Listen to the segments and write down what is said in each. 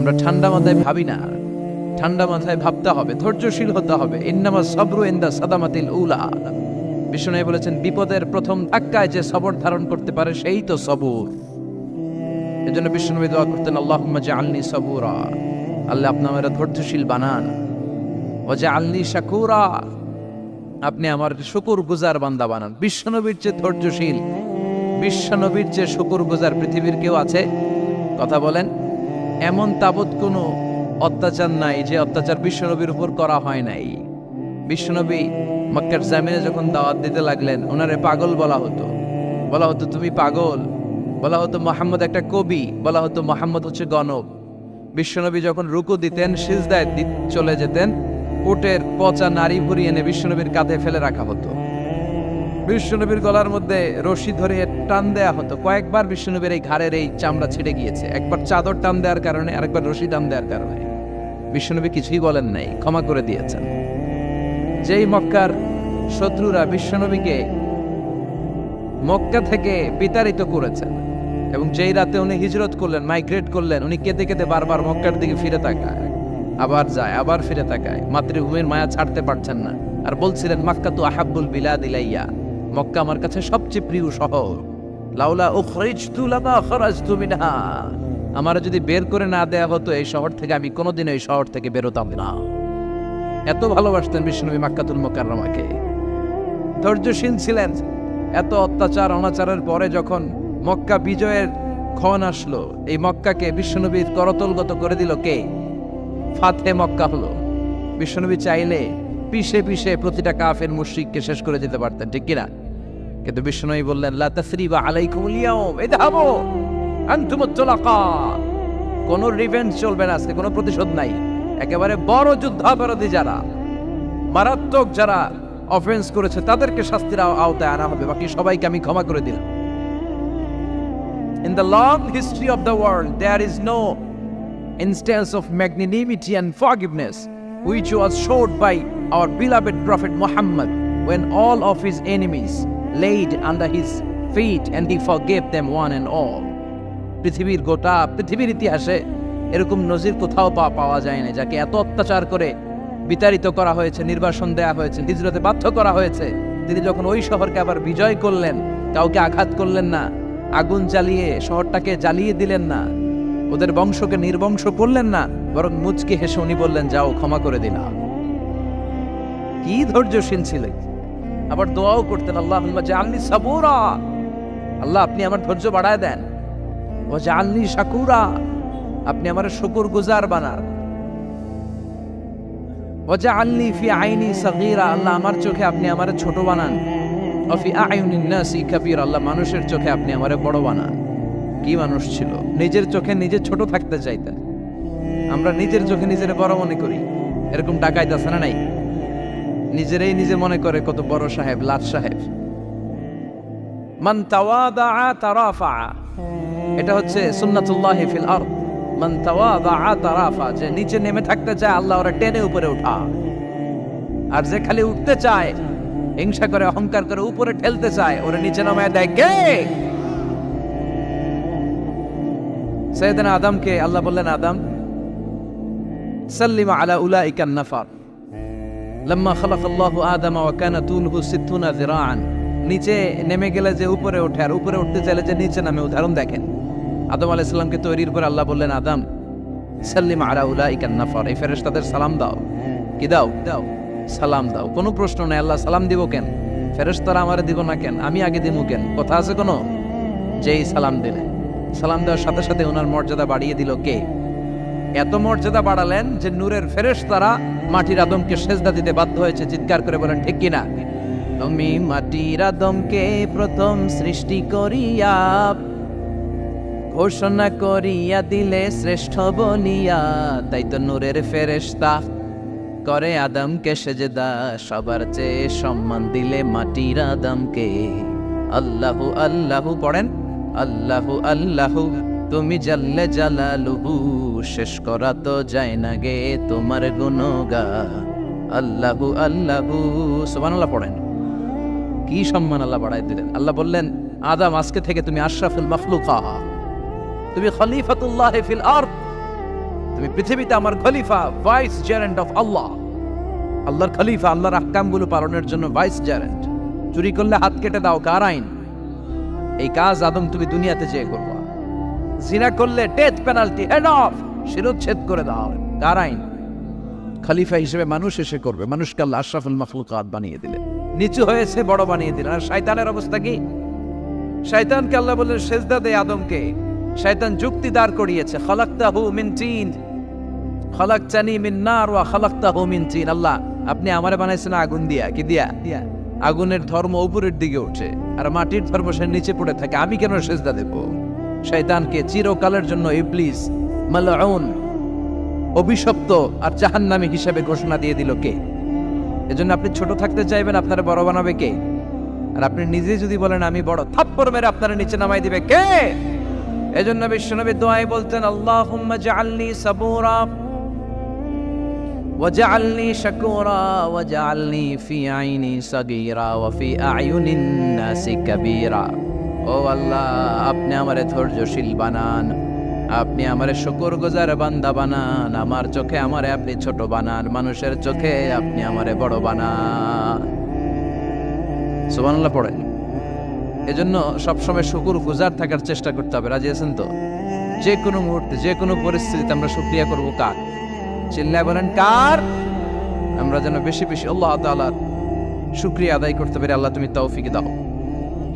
আমরা ঠান্ডা মাথায় ভাবি না, ঠান্ডা মাথায় ভাবতে হবে, ধৈর্যশীল হতে হবে। ইন্নামা সাবরু ইনদা সাদামাতিল উলা। বিষ্ণু বলেছেন, বিপদের প্রথম ধাক্কায় যে সবর ধারণ করতে পারে সেই তো সবুর। এজন্য বিষ্ণু দোয়া করতেন, আল্লাহুম্মা জাআলনি সাবুরা, আল্লাহ আপনি আমারে ধৈর্যশীল বানান। ওয়া জাআলনি শাকুরা, আপনি আমার শুকরগুজার বান্দা বানান। বিশ্বনবীর চেয়ে ধৈর্যশীল, বিশ্বনবীর চেয়ে শুকরগুজার পৃথিবীর কেউ আছে? কথা বলেন। এমন তাবৎ কোনো অত্যাচার নাই যে অত্যাচার বিশ্বনবীর উপর করা হয় নাই। বিশ্বনবী মক্কার জামিনে যখন দাওয়াত দিতে লাগলেন, ওনারে পাগল বলা হতো, বলা হতো তুমি পাগল, বলা হতো মুহাম্মদ একটা কবি, বলা হতো মুহাম্মদ হচ্ছে গণক। বিশ্বনবী যখন রুকু দিতেন, সিজদায় চলে যেতেন, উটের পচা নারী ভুড়ি এনে বিশ্বনবীর কাঁধে ফেলে রাখা হতো। বিশ্বনবীর গলার মধ্যে রশি ধরে টান দেয়া হতো। কয়েকবার বিশ্বনবীর এই ঘাড়ের এই চামড়া ছিঁড়ে গিয়েছে, একবার চাদর টান দেওয়ার কারণে, আরেকবার রশি টান দেওয়ার কারণে। বিশ্বনবী কিছুই বলেন নাই, ক্ষমা করে দিয়েছেন। যেই মক্কার শত্রুরা বিশ্বনবীকে মক্কা থেকে বিতাড়িত করেছেন, এবং যেই রাতে উনি হিজরত করলেন, মাইগ্রেট করলেন, উনি কেঁদে কেঁদে বারবার মক্কার দিকে ফিরে তাকায়, আবার যায়, আবার ফিরে তাকায়, মাতৃভূমির মায়া ছাড়তে পারছেন না। আর বলছিলেন, মাক্কা তু আহাব্বুল বিলাদ ইলাইয়া, মক্কা আমার কাছে সবচেয়ে প্রিয় শহর। লাউলা উখরিজতু লামা খরাজতু মিনহা, আমার যদি বের করে না দেয়া হতো এই শহর থেকে, আমি কোনোদিন এই শহর থেকে বেরোতাম না। এত ভালোবাসতেন বিশ্বনবী মক্কাতুল মুকাররমাকে। ধৈর্যশীল ছিলেন। এত অত্যাচার অনাচারের পরে যখন মক্কা বিজয়ের ক্ষণ আসলো, এই মক্কাকে বিশ্বনবীর করতলগত করে দিল কে? ফাতে মক্কা হলো। বিশ্বনবী চাইলে পিষে পিষে প্রতিটা কাফের মুশরিককে শেষ করে দিতে পারতেন, ঠিক কিনা? কিন্তু বিশ্বনবী বললেন, লা তাসরিবা আলাইকুমুল ইয়াউম ইযহাবু আনতুমুত তুলাকা, কোনো রিভেঞ্জ চলবে না আজকে, কোনো প্রতিশোধ নাই। একেবারে বড় যুদ্ধাপরাধী যারা, মারাত্মক যারা অফেন্স করেছে, তাদেরকে শাস্তির আওতায় আনা হবে, বাকি সবাইকে আমি ক্ষমা করে দিলাম। In the long history of the world, there is no instance of magnanimity and forgiveness which was showed by our beloved Prophet Muhammad when all of his enemies laid under his feet and he forgave them one and all. পৃথিবীর ইতিহাসে এরকম নজির কোথাও পাওয়া যায় না, যাকে এত অত্যাচার করে বিতাড়িত করা হয়েছে, নির্বাসন দেয়া হয়েছে, হিজরতে বাধ্য করা হয়েছে। তিনি যখন ওই শহরকে আবার বিজয় করলেন, কাউকে আঘাত করলেন না, আগুন জ্বালিয়ে শহরটাকে জ্বালিয়ে দিলেন না, ওদের বংশকে নির্বংশ করলেন না, বরং মুচকি হেসে উনি বললেন, যাও ক্ষমা করে দিলাম। কি ধৈর্যশীল ছিলেন। আবার দোয়াও করতেন, আল্লাহুম্মা জাআলনি সাবুরা, আল্লাহ আপনি আমার ধৈর্য বাড়ায় দেন। ওয়া জাআলনি শাকুরা, আপনি আমার শুকরগুজার বানান। ওয়া জাআলনি ফি আইনি সাগীরা, আল্লাহ আমার চোখে আপনি আমারে ছোট বানান। ওয়া ফি আয়ুনিন নাসি কাবীরা, আল্লাহ মানুষের চোখে আপনি আমারে বড় বানান। কি মানুষ ছিল, নিজের চোখে নিজে ছোট থাকতে চাইতেন। আমরা নিজের চোখে নিজের বড় মনে করি, এরকম ডাকাইত আছে না নাই? নিজেরাই নিজে মনে করে কত বড় সাহেব, লাট সাহেব। মান তাওয়াদা তারাফা, এটা হচ্ছে সুন্নাতুল্লাহি ফিল আরদ। মান তাওয়াদা তারাফা, যে নিচে নেমে থাকতে চায় আল্লাহ ওরা টেনে উপরে উঠা, আর যে খালি উঠতে চায়, হিংসা করে অহংকার করে উপরে ঠেলতে চায়, ওরা নিচে নামায় দেয় কে? সাইয়েদনা আদমকে আল্লাহ বললেন, আদম সাল্লিমা আলা উলাইকা নাফার লাম্মা খালাকাল্লাহু আদম ওয়া কানা তুলহু 60 যিরাআন। নিচে নেমে গেলে যে উপরে ওঠে, আর উপরে উঠতে চাইলে যে নিচে নামে। উদাহরণ দেখেন, আদম আলাইহিস সালামকে তৈরির পর আল্লাহ বললেন, আদম সাল্লিমা আলা উলাইকা নাফার, এই ফেরেশতাদের সালাম দাও। কি দাও? দাও, সালাম দাও। কোনো প্রশ্ন নাই, আল্লাহ সালাম দিব কেন? ফেরেশতারা আমারে দিব না কেন? আমি আগে দিব কেন? কথা আছে কোনো? যেই সালাম দিলেন, সালাম দেওয়ার সাথে সাথে ওনার মর্যাদা বাড়িয়ে দিল কে? এত মর্যাদা বাড়ালেন যে নূরের ফেরেশতারা মাটির আদমকে সেজদা দিতে বাধ্য হয়েছে। চিৎকার করে বলেন, ঠিক কিনা? তুমি মাটির আদমকে প্রথম সৃষ্টি করিয়া ঘোষণা করিয়া দিলে শ্রেষ্ঠ বলিয়া, তাই তো নূরের ফেরেশতা করে আদমকে সেজদা, সবার চেয়ে সম্মান দিলে মাটির আদমকে। আল্লাহু আল্লাহু পড়েন, আল্লাহু আল্লাহু তুমি জাল্লে জালালুহু, শেষ করা তো যায় না গে তোমার গুণগান। আল্লাহু আল্লাহু, সুবহানাল্লাহ পড়েন। কি সম্মান আল্লাহ বাড়াই দিলেন। আল্লাহ বললেন, আদম আজকে থেকে তুমি আশরাফুল মাখলুকা, তুমি খলিফাতুল্লাহ ফিল আরদ, তুমি পৃথিবীতে আমার খলিফা, ভাইস জেরেন্ট অফ আল্লাহ, আল্লাহর খলিফা, আল্লাহর আহকামগুলো পালনের জন্য ভাইস জেরেন্ট। চুরি করলে হাত কেটে দাও, কার আইন? এই কাজ আদম তুমি দুনিয়াতে যেয়ে করবা। জিনা করলে ডেথ পেনাল্টি, হেড অফ, শিরোচ্ছেদ করে দাও, কার আইন? খলিফা হিসেবে মানুষ এসে করবে। মানুষকে আল্লাহ আশরাফুল মাখলুকাত বানিয়ে দিলেন, নিচু হয়েছে বড় বানিয়ে দিলেন। আর শয়তানের অবস্থা কি? শয়তানকে আল্লাহ বললেন সেজদা দে আদমকে। শয়তান যুক্তি দাঁড় করিয়েছে, খালাকতাহু মিন তিন, খালাকতানি মিন নার ওয়া খালাকতাহু মিন তিন। আল্লাহ আপনি আমারে বানাইছেন আগুন দিয়া, কি দিয়া? আগুনের ধর্ম উপরের দিকে ওঠে আর মাটির ধর্ম সে নিচে পড়ে থাকে, আমি কেন সেজদা দেব? শয়তানকে চিরকালের জন্য ইবলিস মালউন, অভিশপ্ত আর জাহান্নামী হিসেবে ঘোষণা দিয়ে দিল কে? এজন্য আপনি ছোট থাকতে চাইবেন, আপনারা বড় বানাবে কে? আর আপনি নিজে যদি বলেন আমি বড়, থাপ্পড় মেরে আপনারা নিচে নামাই দিবে কে? এজন্য বিশ্বনবী দোয়ায় বলতেন, আল্লাহুম্মা জাআলনি সাবুরা ওয়াজআলনি শাকুরা ওয়াজআলনি ফি আইনি সাগীরা ওয়া ফি আয়ুনিন নাসি কাবীরা। ও আল্লাহ, আপনি আমারে ধৈর্যশীল বানান, আপনি আমারে শুকরগুজার বান্দা বানান, আমার চোখে আমারে আপনি ছোট বানান, মানুষের চোখে আপনি আমারে বড় বানান। সুবহানাল্লাহ পড়েন। এজন্য সবসময় শুকরগুজার থাকার চেষ্টা করতে হবে। রাজি আছেন তো? যে কোনো মুহূর্তে, যে কোনো পরিস্থিতিতে আমরা শুকরিয়া করব কার? চিল্লায় বলেন কার? আমরা যেন বেশি বেশি আল্লাহ তাআলার শুকরিয়া আদায় করতে পারি। আল্লাহ তুমি তৌফিক দাও।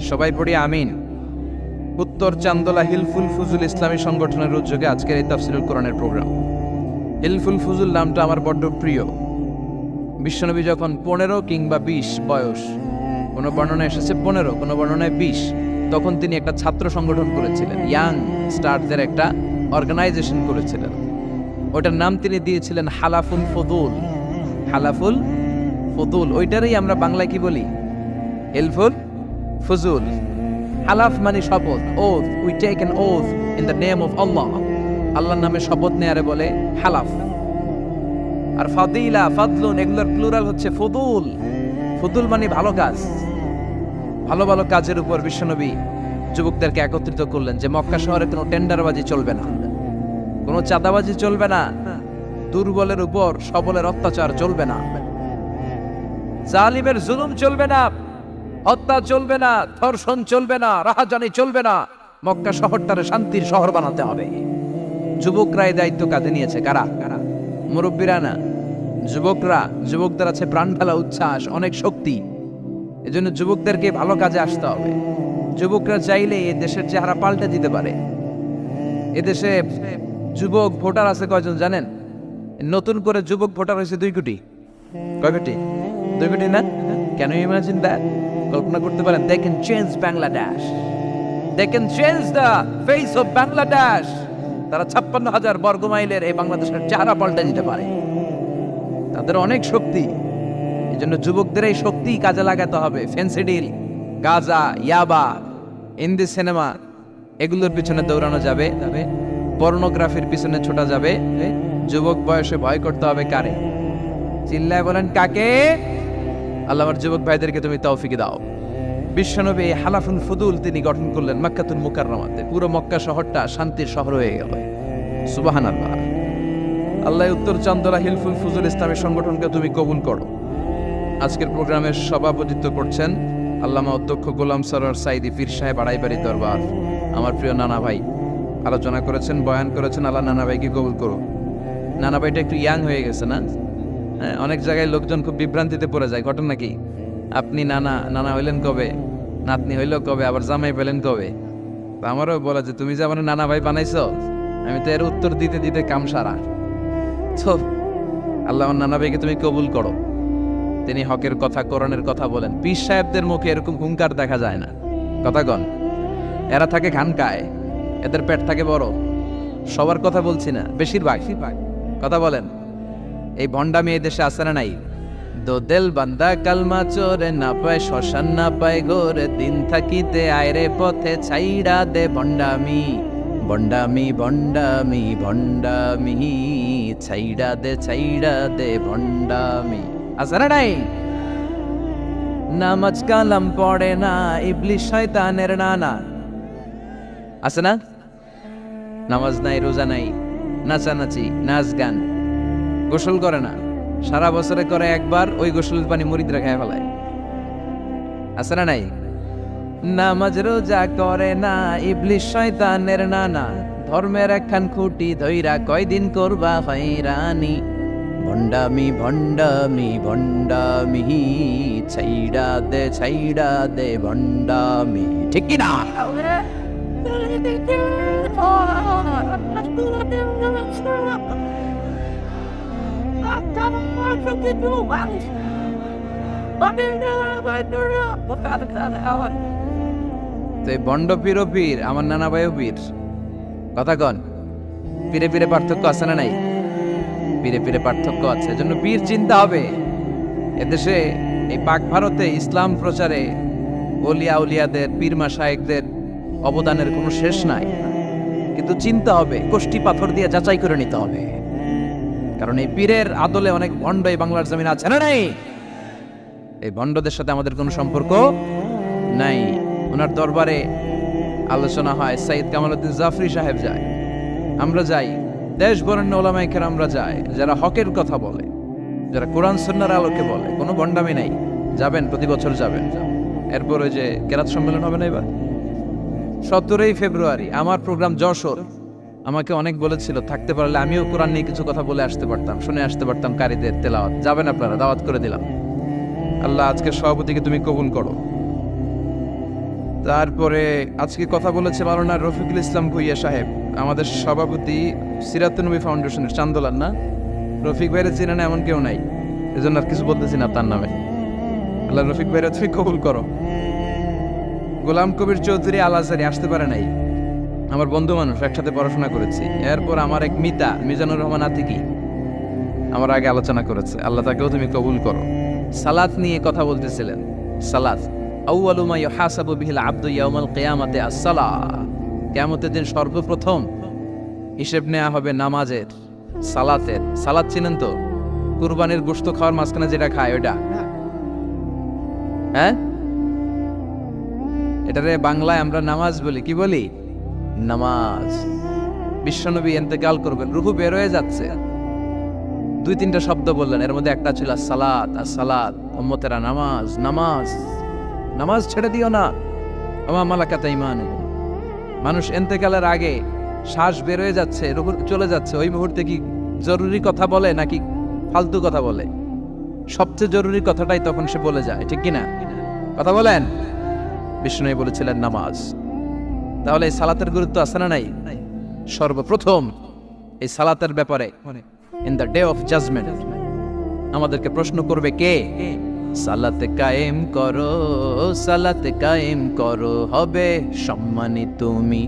সবাই পড়ি আমিন। উত্তর চান্দোলা হিলফুল ফুজুল ইসলামী সংগঠনের উদ্যোগে আজকের এই তাফসীরুল কোরআনের প্রোগ্রাম। হিলফুল ফুজুল নামটা আমার বড্ড প্রিয়। বিশ্বনবী যখন 15 কিংবা 20 বয়স, কোনো বর্ণনায় এসেছে 15, কোনো বর্ণনায় 20, তখন তিনি একটা ছাত্র সংগঠন করেছিলেন, ইয়াং স্টারদের একটা অর্গানাইজেশন করেছিলেন। ওটার নাম তিনি দিয়েছিলেন হালাফুল ফুদুল। হালাফুল ফুদুল, ওইটারই আমরা বাংলায় কি বলি? হিলফুল ফুজুল। হালাফ মানে শপথ, oath, we take an oath in the name of Allah. আল্লাহর নামে শপথ নেয়ারে বলে হালাফ। আর ফাদিলা, ফাদলুন, এগুলোর প্লুরাল হচ্ছে ফুদুল। ফুদুল মানে ভালো কাজ। ভালো ভালো কাজের উপর বিশ্বনবী যুবকদেরকে একত্রিত করলেন যে মক্কা শহরে কোনো টেন্ডারবাজি চলবে না, কোনো চাঁদাবাজি চলবে না, দুর্বলের উপর সবলের অত্যাচার চলবে না, জালিমের জুলুম চলবে না, হত্যা চলবে না, ধর্ষণ চলবে না, রাহাজানি চলবে না। মক্কা শহরটারে শান্তির শহর বানাতে হবে। যুবকরা এই দায়িত্ব কাঁধে নিয়েছে। কারা? মুরব্বীরা না, যুবকরা। যুবকদের আছে প্রাণ ঢালা উচ্ছ্বাস, অনেক শক্তি। এজন্য যুবকদেরকে ভালো কাজে আসতে হবে। যুবকরা চাইলে এ দেশের চেহারা পাল্টে দিতে পারে। এদেশে যুবক ভোটার আছে কয়জন জানেন? নতুন করে যুবক ভোটার হয়েছে 2 কোটি। কয় কোটি? 2 কোটি না? Can you imagine that? কল্পনা করতে পারেন? They can change Bangladesh. They can change the face of Bangladesh. তারা 56,000 বর্গ মাইলের এই বাংলাদেশের চেহারা পাল্টে দিতে পারে। তাদের অনেক শক্তি। এই জন্য যুবকদের এই শক্তি কাজে লাগাতে হবে। ফেন্সিডিল, গাঁজা, ইয়াবা, হিন্দি সিনেমা, এগুলোর পিছনে দৌড়ানো যাবে, পর্নোগ্রাফির পিছনে ছোটা যাবে। যুবক বয়সে ভয় করতে হবে কারে? চিল্লায় বলেন কাকে? আল্লাহ আমার যুবক ভাইদেরকে তুমি তৌফিক দাও। বিশ্বনবী হালাফুল ফুদুল তিনি গঠন করলেন মক্কাতুল মুকাররমাতে। পুরো মক্কা শহরটা শান্তির শহর হয়ে গেল। সুবহানাল্লাহ। আল্লাহ উত্তর চান্দোলা হিলফুল ফুজুল ইসলামী সংগঠনকে তুমি কবুল করো। আজকের প্রোগ্রামের সভাপতিত্ব করছেন আল্লামা অধ্যক্ষ গোলাম সরোয়ার সাইদি পীর সাহেব, আড়াইবাড়ি দরবার। আমার প্রিয় নানা ভাই আলোচনা করেছেন, বয়ান করেছেন। আল্লাহ নানা ভাইকে কবুল করো। নানা ভাইটা একটু ইয়াং হয়ে গেছে না? হ্যাঁ, অনেক জায়গায় লোকজন খুব বিভ্রান্তিতে পড়ে যায়। ঘটনা কি? আপনি নানা হইলেন কবে, নাতনি হইল কবে, আবার জামাই পেলেন কবে? আমারও বলা যে তুমি যে আমার নানা ভাই বানাইছো, আমি তো এর উত্তর দিতে দিতে কাম সারা। তো আল্লাহ আমার নানা ভাইকে তুমি কবুল করো। তিনি হকের কথা, কোরআনের কথা বলেন। পীর সাহেবদের মুখে এরকম হুঙ্কার দেখা যায় না। কথা কন। এরা থাকে খানকায়, এদের পেট থাকে বড়। সবার কথা বলছি না, বেশিরভাগ। কথা বলেন। এই ভণ্ডামি এই দেশে আছে না নাই? দোদেল বান্দা কালমা চোরে, না পায় শ্মশান না পায় গোরে, দিন থাকিতে আয়রে পথে ছাইড়া দে ভণ্ডামি, ভণ্ডামি ভণ্ডামি ভণ্ডামি, ছাইড়া দে ভণ্ডামি। আছে না নাই? নামাজ কালাম পড়ে না, ইবলিশ শয়তানের নানা। আছে না? নামাজ নাই, রোজা নাই, নাচানাচি, নাচ গান, গোসল করে না, সারা বছরে করে একবার, ওই গোসলের পানি মুরিদরা খেয়ে ফেলায়। আছে না নাই? নামাজ রোজা করে না, ইবলিস শয়তানের নানা, ধর্মের একখান খুঁটি ধইরা কয়দিন করবা হয়রানি। ভণ্ডামি ভণ্ডামি ভণ্ডামি, ছাইড়া দে ভণ্ডামি, ঠিক কি না? তো এই ভণ্ড পীর ও পীর, আমার নানা ভাইও পীর। কথা কন, পীরে পীরে পার্থক্য আছে না নাই? পীরে পীরে পার্থক্য আছে, এজন্য পীর চিন্তা হবে। এদেশে এই পাক ভারতে ইসলাম প্রচারে ওলিয়া উলিয়াদের, পীর মাশায়েখদের অবদানের কোনো শেষ নাই, কিন্তু চিন্তা হবে, কষ্টি পাথর দিয়ে যাচাই করে নিতে হবে। কারণ এই পীরের আদলে অনেক ভণ্ড এই বাংলার জমিন আছে না নাই? এই ভণ্ডদের সাথে আমাদের কোনো সম্পর্ক নাই। ওনার দরবারে আলোচনা হয়, সাইয়্যিদ কামালউদ্দিন জাফরি সাহেব যায়, আমরা যাই, দেশ বরেণ্য ওলামায়ে কেরামরা যায়, যারা হকের কথা বলে, যারা কোরআন সুন্নাহর আলোকে বলে, কোনো ভণ্ডামি নাই। যাবেন, প্রতি বছর যাবেন। এরপর ওই যে কেরাত সম্মেলন হবে না এবার 17 ফেব্রুয়ারি, আমার প্রোগ্রাম যশোর। আমাকে অনেক বলেছিল থাকতে পারলে আমিও কোরআন নিয়ে কিছু কথা বলে আসতে পারতাম, শুনে আসতে পারতাম কারীদের তেলাওয়াত। যাবেন আপনারা, দাওয়াত করে দিলাম। আল্লাহ আজকে সভাপতিকে তুমি কবুল করো। তারপরে আজকে কথা বলেছে মাওলানা রফিকুল ইসলাম ভুইয়া সাহেব, আমাদের সভাপতি সিরাতুন নবী ফাউন্ডেশনের চান্দোলার। না, রফিক ভাইয়ের চেনেন এমন কেউ নাই, এজন্য আর কিছু বলতেছি না তার নামে। আল্লাহ রফিক ভাইয়ের তুমি কবুল করো। গোলাম কবির চৌধুরী আল আজহারি আসতে পারে নাই, আমার বন্ধু মানুষ, একসাথে পড়াশোনা করেছি। এরপর আমার এক মিতা মিজানুর রহমান আতিকি আমার আগে আলোচনা করেছে, আল্লাহ তাকেও তুমি কবুল করো। সালাত নিয়ে কথা বলতেছিলেন। সালাত আউয়ালু মা ইউহাসাবু বিহিল আবদু ইয়াউমাল কিয়ামাতি আস-সালাহ, কিয়ামতের দিন সর্বপ্রথম হিসেব নেওয়া হবে নামাজের, সালাতের। সালাত চিনেন তো? কুরবানির গোশত খাওয়ার মাঝখানে যেটা খায় ওটা, হ্যাঁ, এটারে বাংলায় আমরা নামাজ বলি। কি বলি? নামাজ। বিশ্বনবী ইন্তেকাল করবেন, রূহ বের হয়ে যাচ্ছে, 2-3টা শব্দ বললেন, এর মধ্যে একটা ছিল সালাত। আর সালাত, উম্মতেরা নামাজ, নামাজ, নামাজ ছেড়ে দিও না। ওমা মালাকাত আইমানুকুম। মানুষ ইন্তেকালের আগে শ্বাস বের হয়ে যাচ্ছে, রূহ চলে যাচ্ছে, ওই মুহূর্তে কি জরুরি কথা বলে নাকি ফালতু কথা বলে? সবচেয়ে জরুরি কথাটাই তখন সে বলে যায়, ঠিক কিনা? কথা বলেন। বিষ্ণু বলেছিলেন নামাজ। তাহলে এই সালাতের গুরুত্ব আছে না নাই? সর্বপ্রথম এই সালাতের ব্যাপারে in the day of judgement আমাদেরকে প্রশ্ন করবে কে? সালাতে কায়েম করো, সালাতে কায়েম করো, হবে সম্মানী তুমি,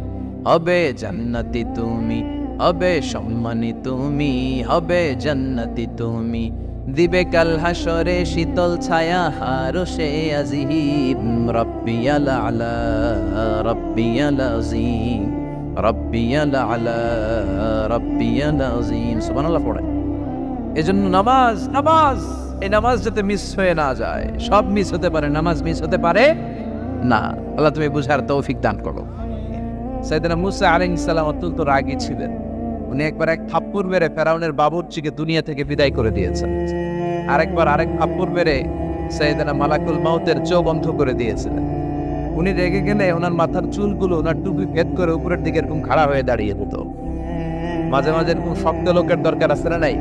হবে জান্নাতি তুমি, হবে সম্মানী তুমি, হবে জান্নাতি তুমি। দিবে কাল হাসরে শীতল ছায়া হারশে আজিম, রব্বিয়াল আলা রব্বিয়াল আযীম, রব্বিয়াল আলা রব্বিয়াল আযীম। সুবহানাল্লাহ পড়ে। এজন্য নামাজ, নামাজ, এই নামাজ যাতে মিস হয়ে না যায়। সব মিস হতে পারে, নামাজ মিস হতে পারে না। আল্লাহ তুমি বুঝার তৌফিক দান করো। সাইয়েদনা মুসা আলাইহিস সালাম অত্যন্ত রাগী ছিলেন। উনি একবার এক থাপ্পড় মেরে ফেরাউনের বাবুর্চিকে দুনিয়া থেকে বিদায় করে দিয়েছেন। আরেকবার আরেক থাপ্পড় মেরে সাইয়েদনা মালাকুল মাউতের চোখ বন্ধ করে দিয়েছিলেন। উনি রেগে গেলে ওনার মাথার চুলগুলো ওনার টুপি ভেদ করে উপরের দিকে এরকম খাড়া হয়ে দাঁড়িয়ে যেত। মাঝে মাঝে এরকম শক্ত লোকের দরকার আছে না নাই?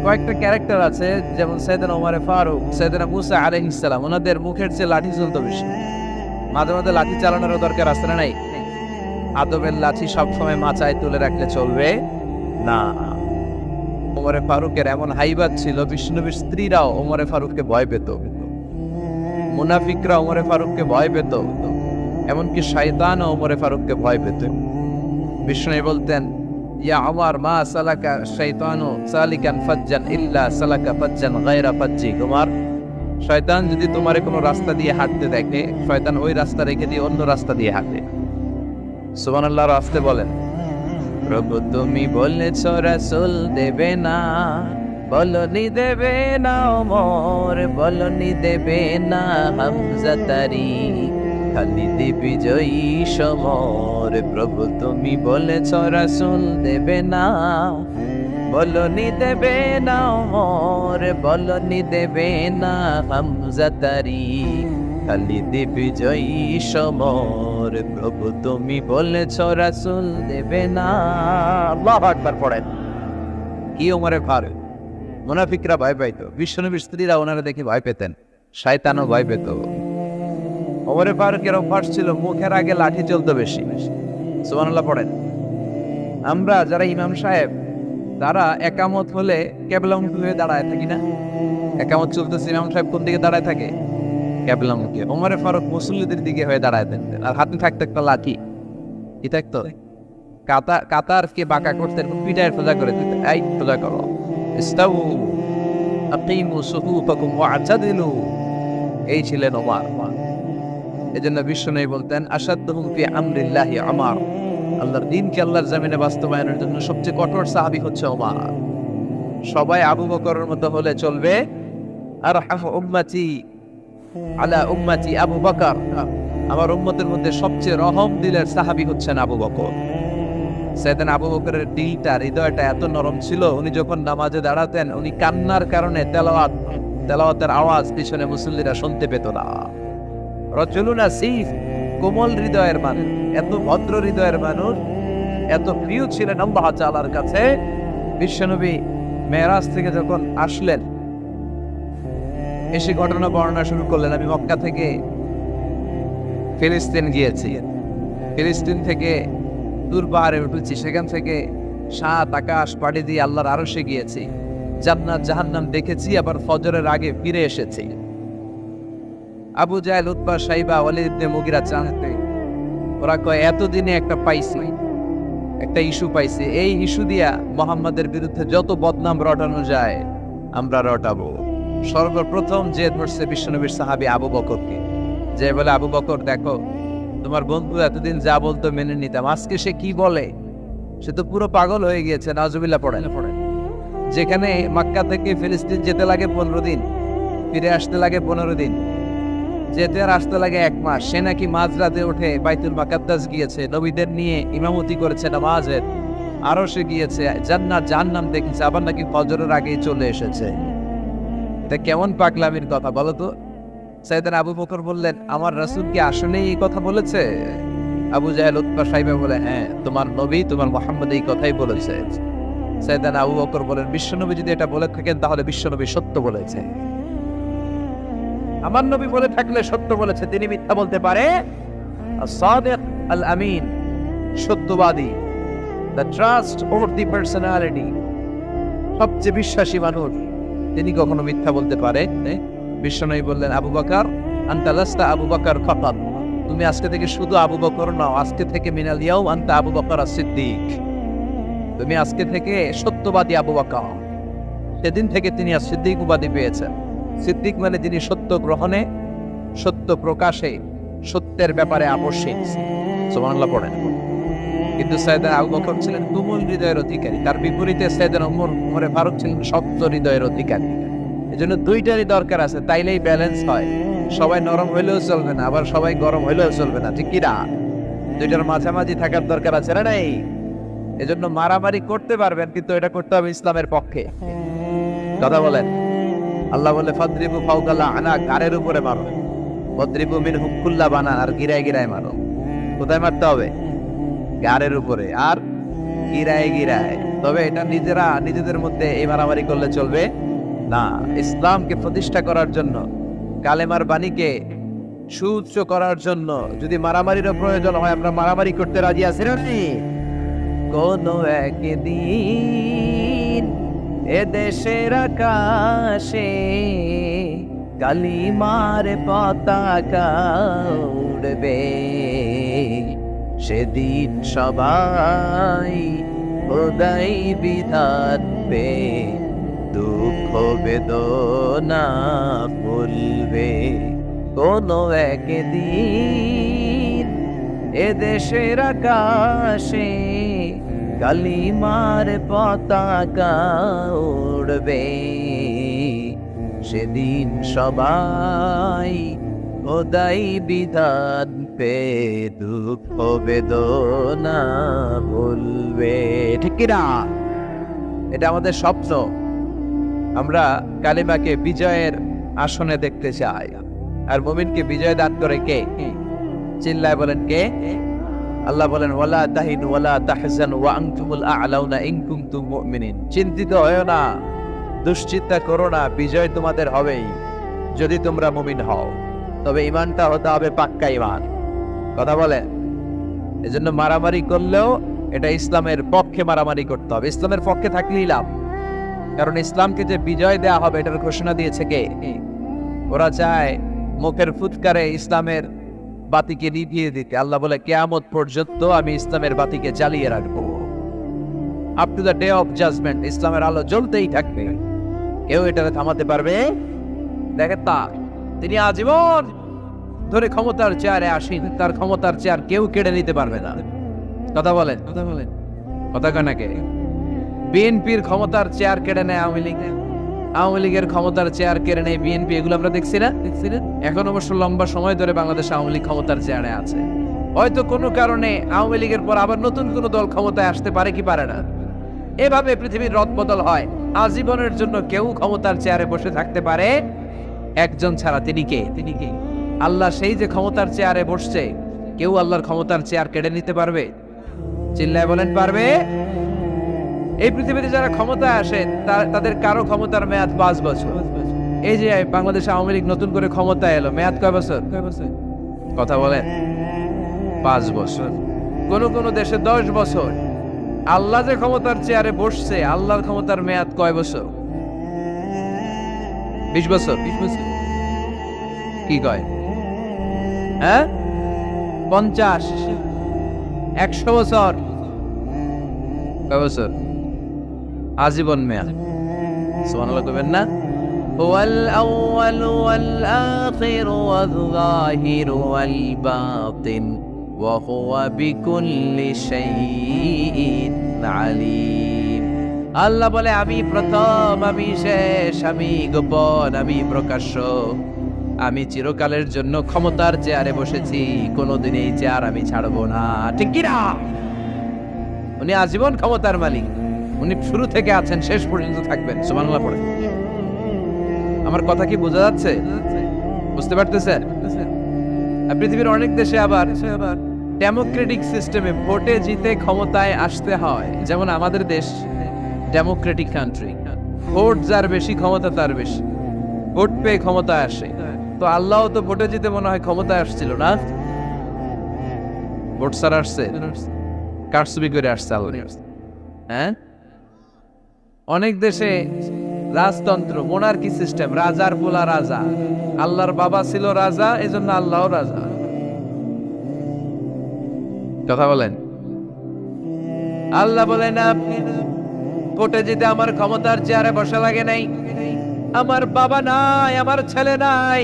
কয়েকটা ক্যারেক্টার আছে, যেমন সাইয়েদনা ওমরে ফারুক, সাইয়েদনা মুসা আলাইহিস সালাম, ওনাদের মুখের চেয়ে লাঠি চলতো বেশি। মাঝে মাঝে লাঠি চালানোরও দরকার আছে না নাই? আদমের লাঠি সবসময় মাচায় তুলে রাখলে চলবে না। ওমরে ফারুকের এমন হাইবাত ছিল, বিষ্ণুনবীর স্ত্রীরাও ওমরে ফারুককে ভয় পেত, মুনাফিকরা ওমরে ফারুককে ভয় পেত, এমনকি শয়তানও ওমরে ফারুককে ভয় পেত। বিষ্ণু বলতেন, ইয়া ওমর মা সালাকা শাইতানু সালিকান ফাজ্জান ইল্লা সালাকা ফাজ্জান গায়রা ফাজ্জি। ওমর, শয়তান যদি তোমারে কোনো রাস্তা দিয়ে হাঁটতে দেখে, শয়তান ওই রাস্তা রেখে দিয়ে অন্য রাস্তা দিয়ে হাঁটে। সুবহানাল্লাহ। রাস্তে বলেন, প্রভু তুমি বলেছ রাসূল দেবে না, বলনি দেবে না ওমর, বলনি দেবে না হামজা তারি, খালিদ বিজয়ী সমর, প্রভু তুমি বলেছ রাসূল দেবে না, বলনি দেবে না ওমর, বলনি দেবে না হামজা তারিক, খালিদ বিজয়ী সমর, প্রভু তুমি বলেছ রাসূল দেবে না। আল্লাহু আকবার পড়েন। কি ওমরের ফারুক, মুনাফিকরা ভয় পাইতো, বিশ্বনবীর স্ত্রীরা ওনারা দেখে ভয় পেতেন, শয়তানও ভয় পেত। ওমরে ফারুকের অভ্যাস ছিল মুখের আগে লাঠি চলতো বেশি। সুবহানাল্লাহ পড়েন। আমরা যারা ইমাম সাহেব তারা একামত হলে কেবলামুখী হয়ে দাঁড়ায় থাকি না? একামত চলতেছে, ইমাম সাহেব কোন দিকে দাঁড়ায় থাকে? কেবলামুখী। ওমরে ফারুক মুসল্লিদের দিকে হয়ে দাঁড়ায় থাকতেন, আর হাতে থাকতো একটা লাঠি। কি থাকতো? কাতারকে বাঁকা করতেন, পিঠায় সোজা করে দিতেন, এই সোজা করো, ইস্তাউ আকিমু সুফুফাকুম ওয়া'তাদিলু। এই ছিলেন ওমর। এজন্য বিশ্বনবী বলতেন আশাদ্দুহুম ফি আমরিল্লাহি ওমর, আল্লাহর দ্বীনকে আল্লাহর জমিনে বাস্তবায়নের জন্য সবচেয়ে কঠোর সাহাবী হচ্ছে ওমর। সবাই আবু বকরের মতো হলে চলবে। আরহামু উম্মতি আলা উম্মতি আবু বকর, আমার উম্মতের মধ্যে সবচেয়ে রহম দিলের সাহাবী হচ্ছেন আবু বকর। সাইয়েদনা আবু বকরের দিলটা, হৃদয়টা এত নরম ছিল, উনি যখন নামাজে দাঁড়াতেন উনি কান্নার কারণে তেলাওয়াতের আওয়াজ পিছনে মুসল্লিরা শুনতে পেত না। রজুলুন আসিফ, কোমল হৃদয়ের মানুষ, এত ভদ্র হৃদয়ের মানুষ, এত প্রিয় ছিলেন আল্লাহ তাআলার কাছে। বিশ্বনবী মেরাজ থেকে যখন আসলেন, এসে ঘটনা বর্ণনা শুরু করলেন, আমি মক্কা থেকে ফিলিস্তিন গিয়েছি, ফিলিস্তিন থেকে দূর পাহাড়ে উঠেছি, সেখান থেকে 7 আকাশ পাড়ি দিয়ে আল্লাহর আরশে গিয়েছি, জান্নাত জাহান্নাম দেখেছি, আবার ফজরের আগে ফিরে এসেছি। আবু জাহেল, উতবা, সাইবা, ওয়ালিদ ইবনে মুগিরা জানতে, ওরা কয় এতদিনে একটা পাইছি, একটা ইস্যু পাইছি, এই ইস্যু দিয়া মুহাম্মাদের বিরুদ্ধে যত বদনাম রটানো যায় আমরা রটাবো। সর্বপ্রথম যে ধরছে বিশ্বনবীর সাহাবী আবু বকরকে, যে বলে আবু বকর দেখো, তোমার বন্ধু এতদিন যা বলতো মেনে নিতাম, আজকে সে কি বলে, সে তো পুরো পাগল হয়ে গিয়েছে। নাউজুবিল্লাহ পড়েন। যেখানে মক্কা থেকে ফিলিস্তিন যেতে লাগে 15 দিন, ফিরে আসতে লাগে 15 দিন, যেতে আর আসতে লাগে 1 মাস, সে নাকি মাঝরাতে উঠে বাইতুল মুকাদ্দাস গিয়েছে, নবীদের নিয়ে ইমামতি করেছে নামাজের, আরো সে গিয়েছে, জান্নাত জাহান্নাম দেখেছে, আবার নাকি ফজরের আগেই চলে এসেছে। এটা কেমন পাগলামির কথা বলো তো? সাইয়েদনা আবু বকর বললেন, আমার রাসূল কি আসলেই এই কথা বলেছে? আবু জাহেল, উতবা, সাইবা বলে, হ্যাঁ, তোমার নবী, তোমার মুহাম্মদ এই কথাই বলেছে। সাইয়েদনা আবু বকর বলেন, বিশ্বনবী যদি এটা বলে থাকেন তাহলে বিশ্বনবী সত্য বলেছে। আমার নবী বলে থাকলে সত্য বলেছে, তিনি মিথ্যা বলতে পারে? as-sadiq al-amin, সত্যবাদী, the trust over the personality, সবচেয়ে বিশ্বাসী মানুষ, তিনি কখনো মিথ্যা বলতে পারে? বিশ্বনবী বললেন, আবু বকর আনতা লাস্তা আবু বকর ফাকাত, তুমি আজকে থেকে শুধু আবু বকর নও, আজকে থেকে মিনাল ইয়াউম আনতা আবু বকর as-সিদ্দিক, তুমি আজকে থেকে সত্যবাদী আবু বকর। সেদিন থেকে তিনি as-সিদ্দিক উপাধি পেয়েছেন। সিদ্দিক মানে যিনি সত্য গ্রহণে, সত্য প্রকাশে, সত্যের ব্যাপারে আপোষহীন। সুবহানাল্লাহ পড়েন। কিন্তু সাইয়েদনা আবু বকর ছিলেন তুমুল হৃদয়ের অধিকারী, তার বিপরীতে সাইয়েদনা ওমরে ফারুক ছিলেন শক্ত হৃদয়ের অধিকারী। এজন্য দুইটারই দরকার আছে, তাইলেই ব্যালেন্স হয়। সবাই নরম হইলেও চলবে না, আবার সবাই গরম হইলেও চলবে না, ঠিক কি না? দুইটার মাঝামাঝি থাকার দরকার আছে না নাই? এজন্য মারামারি করতে পারবেন, কিন্তু এটা করতে হবে ইসলামের পক্ষে। কথা বলেন। আল্লাহ বলে ফাদরিবু ফাওকাল আনাক, গারের উপরে মারো, ফাদরিবু মিনহুম কুল্লা বানান, আর গিরায় গিরায় মারো। কোথায় মারতে হবে? গারের উপরে আর গিরায় গিরায়। তবে এটা নিজেদের মধ্যে এই মারামারি করলে চলবে না। ইসলামকে প্রতিষ্ঠা করার জন্য, কালেমার বাণীকে সুউচ্চ করার জন্য যদি মারামারিরও প্রয়োজন হয়, আমরা মারামারি করতে রাজি আছি না? কোনো একদিন এ দেশের আকাশে কালিমার পতাকা উড়বে, সেদিন সবাই খোদাই বিধান পে দুঃখ বেদনা ভুলবে। কোনো একদিন এ দেশের আকাশে কালিমার পতাকা উড়বে, সেদিন সবাই খোদাই বিধান পে দুঃখ বেদনা ভুলবে, ঠিক কিনা? এটা আমাদের স্বপ্ন। আমরা কালিমাকে বিজয়ের আসনে দেখতে চাই। আর মুমিনকে বিজয় দান করে কে? চিল্লায় বলেন কে? আল্লাহ বলেন ওয়ালা তাহিনু ওয়ালা তাহজানু ওয়া আনতুমুল আ'লাউনা ইন কুনতুম মুমিনিন। চিন্তিত হয়ো না, দুশ্চিন্তা করো না, বিজয় তোমাদের হবেই যদি তোমরা মুমিন হও। তবে ঈমানটা হতে হবে পাক্কা ঈমান। কথা বলেন? এজন্য মারামারি করলেও এটা ইসলামের পক্ষে মারামারি করতে হবে, ইসলামের পক্ষে থাকলেই লাভ। কারণ ইসলামকে যে বিজয় দেয়া হবে এটার ঘোষণা দিয়েছে কে? ওরা চায় মুখের ফুৎকারে ইসলামের বাতিকে নিভিয়ে দিতে। আল্লাহ বলে কিয়ামত পর্যন্ত আমি ইসলামের বাতিকে জ্বালিয়ে রাখবো। Up to the day of judgement ইসলামের আলো জ্বলতেই থাকবে, কেউ এটাকে থামাতে পারবে? দেখেন তা তিনি আজীবন ধরে ক্ষমতার চেয়ারে আসেন, তার ক্ষমতার চেয়ার কেউ কেড়ে নিতে পারবে না। কথা বলেন? কথা কয় নাকি? বিএনপির ক্ষমতার চেয়ার কেড়ে নেয় আওয়ামী লীগ, আওয়ামী লীগের ক্ষমতার চেয়ার কেড়ে নেয় বিএনপি। এগুলো আমরা দেখছি না? এখন অবশ্য লম্বা সময় ধরে বাংলাদেশ আওয়ামী লীগ ক্ষমতার চেয়ারে আছে। হয়তো কোনো কারণে আওয়ামী লীগের পর আবার নতুন কোনো দল ক্ষমতায় আসতে পারে কি পারে না। এভাবে পৃথিবীর রদবদল হয়। আজীবনের জন্য কেউ ক্ষমতার চেয়ারে বসে থাকতে পারে একজন ছাড়া। তিনি কে? আল্লাহ। সেই যে ক্ষমতার চেয়ারে বসছে, কেউ আল্লাহর ক্ষমতার চেয়ার কেড়ে নিতে পারবে? চিল্লায় বলেন পারবে? এই পৃথিবীতে যারা ক্ষমতায় আসে তাদের কারো ক্ষমতার মেয়াদ 5 বছর। এই যে বাংলাদেশ আওয়ামী লীগ নতুন করে ক্ষমতায় এলো, মেয়াদ কয় বছর? কথা বলেন? 5 বছর। কোন কোন দেশে 10 বছর। আল্লাহ যে ক্ষমতার চেয়ারে বসছে, আল্লাহর ক্ষমতার মেয়াদ কয় বছর? 20 বছর। কি কয়? হ্যাঁ, 50, 100 বছর। কয় বছর? আজীবন মেয়াদ। সুবহানাল্লাহ কইবেন না? হুয়াল আউয়ালু ওয়াল আখিরু ওয়াল যাহিরু ওয়াল বাতিন ওয়া হুয়া বিকুল্লি শাইইন আলীম। আল্লাহ বলে আমি প্রথম, আমি শেষ, আমি গোপন, আমি প্রকাশ্য। আমি চিরকালের জন্য ক্ষমতার চেয়ারে বসেছি, কোনোদিন এই চেয়ার আমি ছাড়বো না। ঠিক কি না? উনি আজীবন ক্ষমতার মালিক। উনি শুরু থেকে আছেন, শেষ পর্যন্ত থাকবেন। সুবহানাল্লাহ পড়ে। আমার কথা কি বোঝা যাচ্ছে? বুঝতে পারতেছেন? পৃথিবীর অনেক দেশে আবার ডেমোক্রেটিক সিস্টেমে ভোটে জিতে ক্ষমতায় আসতে হয়। যেমন আমাদের দেশ ডেমোক্রেটিক কান্ট্রি। ভোট যার বেশি, ক্ষমতা তার বেশি। ভোট পেয়ে ক্ষমতায় আসে। তো আল্লাহ তো ভোটে জিতে মনে হয় ক্ষমতায় আসছিল না, ভোট ছাড়া আসছে, কারচুপি করে আসছে আল্লাহ। হ্যাঁ, অনেক দেশে রাজতন্ত্র, মোনার্কি সিস্টেম, রাজার পোলা রাজা। আল্লাহর বাবা ছিল রাজা, এজন্য আল্লাহও রাজা। কথা বলেন? আল্লাহ বলেন আপনি ভোটে জিতে আমার ক্ষমতার চেয়ারে বসা লাগে নাই। আমার বাবা নাই, আমার ছেলে নাই,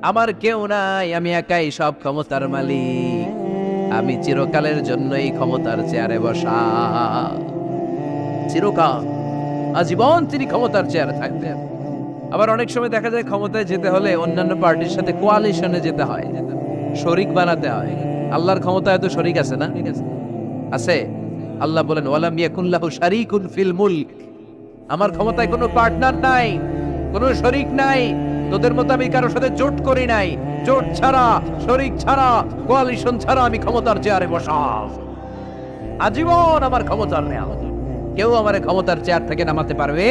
আমার কেউ নাই, আমি একাই সব ক্ষমতার মালিক। আমি চিরকালের জন্য এই ক্ষমতার চেয়ারে বসা। চিরকাল, আজীবন তিনি ক্ষমতার চেয়ারে থাকবেন। আবার অনেক সময় দেখা যায় ক্ষমতায় যেতে হলে অন্যান্য পার্টির সাথে কোয়ালিশনে যেতে হয়, শরিক বানাতে হয়। আল্লাহর ক্ষমতায় তো শরিক আছে না? আছে। আল্লাহ বলেন ওয়ালাম ইয়াকুল্লাহু শারীকুন ফিল মুলক। আমার ক্ষমতায় কোনো পার্টনার নাই, কোনো শরিক নাই। তোদের মতো আমি কারোর সাথে জোট করি নাই। জোট ছাড়া, শরিক ছাড়া, কোয়ালিশন ছাড়া আমি ক্ষমতার চেয়ারে বসা। আজীবন আমার ক্ষমতার নেওয়া, কেউ আমার ক্ষমতার চেয়ার থেকে নামাতে পারবে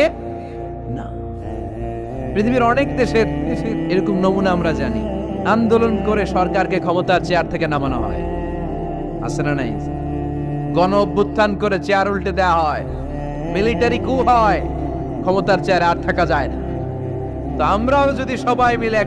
না। পৃথিবীর অনেক দেশের এরকম নমুনা আমরা জানি। আন্দোলন করে সরকারকে ক্ষমতার চেয়ার থেকে নামানো হয়, আছে না নাই? গণ অভ্যুত্থান করে চেয়ার উল্টে দেওয়া হয়, মিলিটারি কু হয়, ক্ষমতার চেয়ারে আর থাকা যায় না। তো আমরাও যদি সবাই মিলে